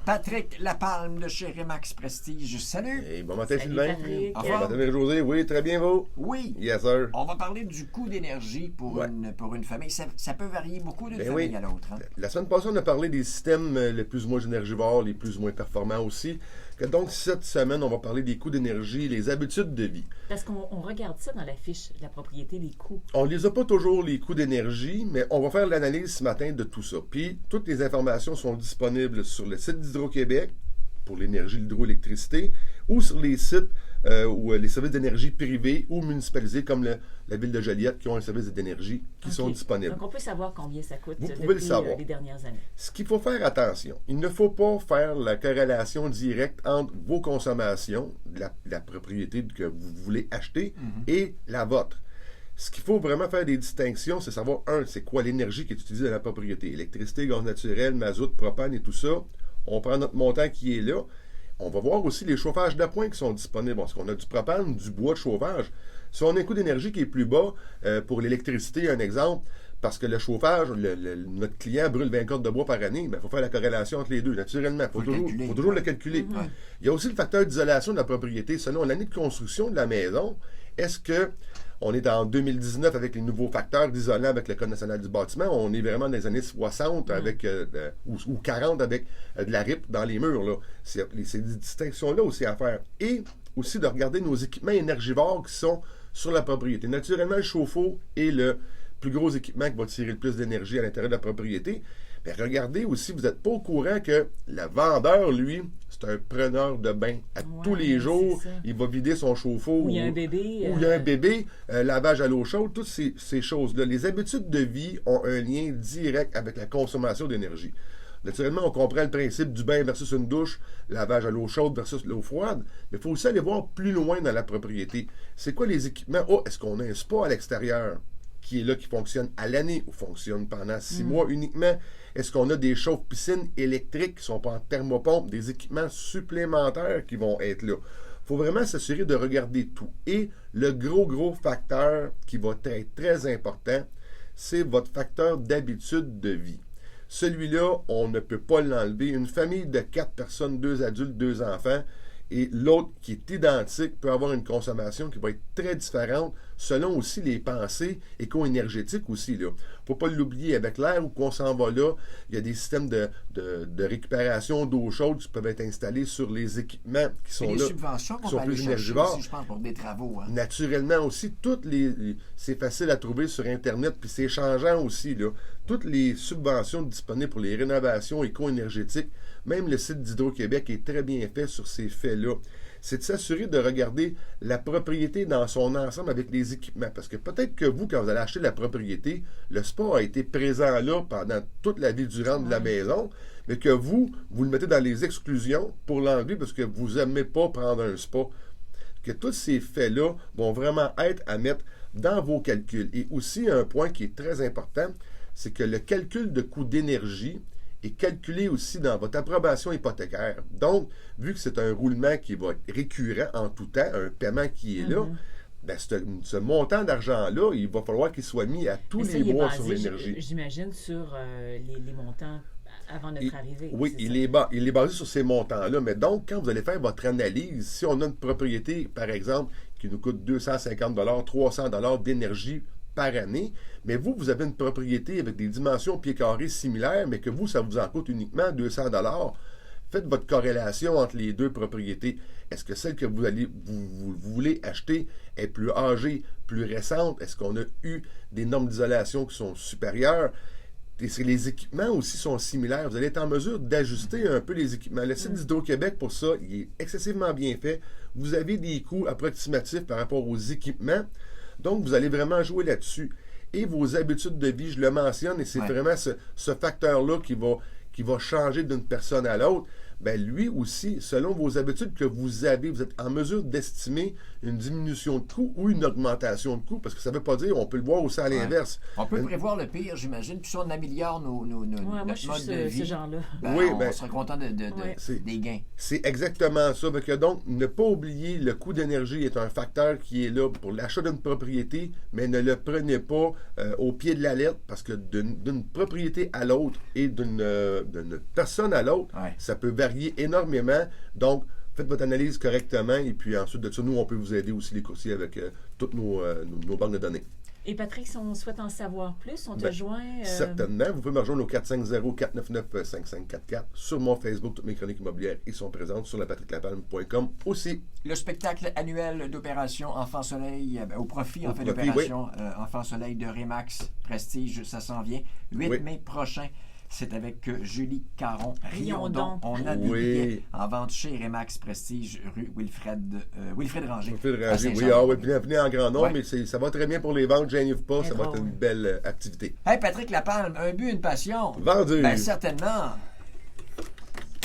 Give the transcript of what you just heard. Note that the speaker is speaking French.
Patrick Lapalme de chez Remax Prestige. Salut! Et bon matin, Salut, Sylvain. Patrick. Au Bon revoir. matin, Marie-Josée. Oui, très bien, vous? Oui, Yes, sir. on va parler du coût d'énergie pour, Ouais. pour une famille. Ça peut varier beaucoup d'une Ben famille oui. à l'autre. Hein? La semaine passée, on a parlé des systèmes les plus ou moins énergivores, les plus ou moins performants aussi. Donc, cette semaine, on va parler des coûts d'énergie, les habitudes de vie. Parce qu'on regarde ça dans la fiche de la propriété, les coûts. On ne les a pas toujours, les coûts d'énergie, mais on va faire l'analyse ce matin de tout ça. Puis, toutes les informations sont disponibles sur le site d'Hydro-Québec pour l'énergie, l'hydroélectricité, ou sur les sites ou les services d'énergie privés ou municipalisés, comme la ville de Joliette, qui ont un service d'énergie qui sont OK. disponibles. Donc, on peut savoir combien ça coûte Vous pouvez depuis le savoir. les dernières années. Ce qu'il faut faire attention, il ne faut pas faire la corrélation directe entre vos consommations, la propriété que vous voulez acheter, et la vôtre. Ce qu'il faut vraiment faire des distinctions, c'est savoir, c'est quoi l'énergie qui est utilisée dans la propriété. Électricité, gaz naturel, mazout, propane et tout ça. On prend notre montant qui est là. On va voir aussi les chauffages d'appoint qui sont disponibles. Parce qu'on a du propane, du bois de chauffage. Si on a un coût d'énergie qui est plus bas, pour l'électricité, un exemple, parce que le chauffage, notre client brûle 20 cordes de bois par année, il faut faire la corrélation entre les deux, naturellement. Il faut toujours le calculer. Ouais. Il y a aussi le facteur d'isolation de la propriété. Selon l'année de construction de la maison, est-ce que on est en 2019 avec les nouveaux facteurs d'isolant avec le Code national du bâtiment? On est vraiment dans les années 60 avec, ou 40 avec de la RIP dans les murs. Là. C'est des distinctions-là aussi à faire. Et aussi de regarder nos équipements énergivores qui sont sur la propriété. Naturellement, le chauffe-eau est le plus gros équipement qui va tirer le plus d'énergie à l'intérieur de la propriété. Mais regardez aussi, vous n'êtes pas au courant que le vendeur, lui, c'est un preneur de bain. À tous les jours, c'est ça. il va vider son chauffe-eau. Ou il y a un bébé. Ou il y a un bébé, lavage à l'eau chaude, toutes ces choses-là. Les habitudes de vie ont un lien direct avec la consommation d'énergie. Naturellement, on comprend le principe du bain versus une douche, lavage à l'eau chaude versus l'eau froide, mais il faut aussi aller voir plus loin dans la propriété. C'est quoi les équipements? Est-ce qu'on a un spa à l'extérieur qui est là, qui fonctionne à l'année ou fonctionne pendant 6 mois uniquement? Est-ce qu'on a des chauffe-piscines électriques qui ne sont pas en thermopompe, des équipements supplémentaires qui vont être là? Il faut vraiment s'assurer de regarder tout. Et le gros facteur qui va être très important, c'est votre facteur d'habitude de vie. Celui-là, on ne peut pas l'enlever. Une famille de 4 personnes, 2 adultes, 2 enfants, et l'autre qui est identique peut avoir une consommation qui va être très différente selon aussi les pensées éco-énergétiques aussi. Il ne faut pas l'oublier, avec l'air où on s'en va là, il y a des systèmes de récupération d'eau chaude qui peuvent être installés sur les équipements qui sont Et les là. subventions qu'on sont va aller plus chercher énergivores. aussi, je pense, pour des travaux. Hein? Naturellement aussi, c'est facile à trouver sur Internet, puis c'est changeant aussi. Là. Toutes les subventions disponibles pour les rénovations éco-énergétiques, même le site d'Hydro-Québec est très bien fait sur ces faits-là. C'est de s'assurer de regarder la propriété dans son ensemble avec les équipements. Parce que peut-être que vous, quand vous allez acheter la propriété, le spa a été présent là pendant toute la vie durante de la maison, mais que vous le mettez dans les exclusions pour l'enlever parce que vous n'aimez pas prendre un spa. Que tous ces faits-là vont vraiment être à mettre dans vos calculs. Et aussi, un point qui est très important, c'est que le calcul de coût d'énergie est calculé aussi dans votre approbation hypothécaire. Donc, vu que c'est un roulement qui va être récurrent en tout temps, un paiement qui est là, ben, ce montant d'argent-là, il va falloir qu'il soit mis à tous Mais ça, les il est mois basé, sur l'énergie. J'imagine, sur les montants avant notre arrivée. Oui, c'est il est basé sur ces montants-là. Mais donc, quand vous allez faire votre analyse, si on a une propriété, par exemple, qui nous coûte 250 300 d'énergie par année, mais vous avez une propriété avec des dimensions pieds carrés similaires, mais que vous, ça vous en coûte uniquement 200 faites votre corrélation entre les deux propriétés. Est-ce que celle que vous voulez acheter est plus âgée, plus récente? Est-ce qu'on a eu des normes d'isolation qui sont supérieures? Les équipements aussi sont similaires. Vous allez être en mesure d'ajuster un peu les équipements. Le site d'Hydro-Québec, pour ça, il est excessivement bien fait. Vous avez des coûts approximatifs par rapport aux équipements. Donc, vous allez vraiment jouer là-dessus. Et vos habitudes de vie, je le mentionne, et c'est vraiment ce facteur-là qui va changer d'une personne à l'autre. Ben lui aussi, selon vos habitudes que vous avez, vous êtes en mesure d'estimer une diminution de coût ou une augmentation de coût, parce que ça ne veut pas dire, on peut le voir aussi à l'inverse. On peut prévoir le pire, j'imagine, puis si on améliore notre moi, je mode suis de vie, ce genre-là. on sera content c'est- des gains. C'est exactement ça. Fait que donc, ne pas oublier, le coût d'énergie est un facteur qui est là pour l'achat d'une propriété, mais ne le prenez pas au pied de la lettre, parce que d'une propriété à l'autre et d'une personne à l'autre, ça peut varier varier énormément. Donc, faites votre analyse correctement et puis ensuite de ça, nous, on peut vous aider aussi les coursiers avec toutes nos banques de données. Et Patrick, si on souhaite en savoir plus, on te Ben, joint. Certainement. Vous pouvez me rejoindre au 450-499-5544 sur mon Facebook. Toutes mes chroniques immobilières y sont présentes sur lapatriclapalme.com aussi. Le spectacle annuel d'opération Enfant Soleil, au profit en fait d'opération Enfant Soleil de Remax Prestige, ça s'en vient. 8 mai prochain. C'est avec Julie Caron-Riondon. On a des billets en vente chez Remax Prestige, rue Wilfred Ranger. Wilfred Ranger, oui. Venez en grand nombre, mais ça va très bien pour les ventes, gênez-vous pas, ça va être une belle activité. Hey, Patrick Lapalme, un but, une passion. Vendu! Ben, certainement.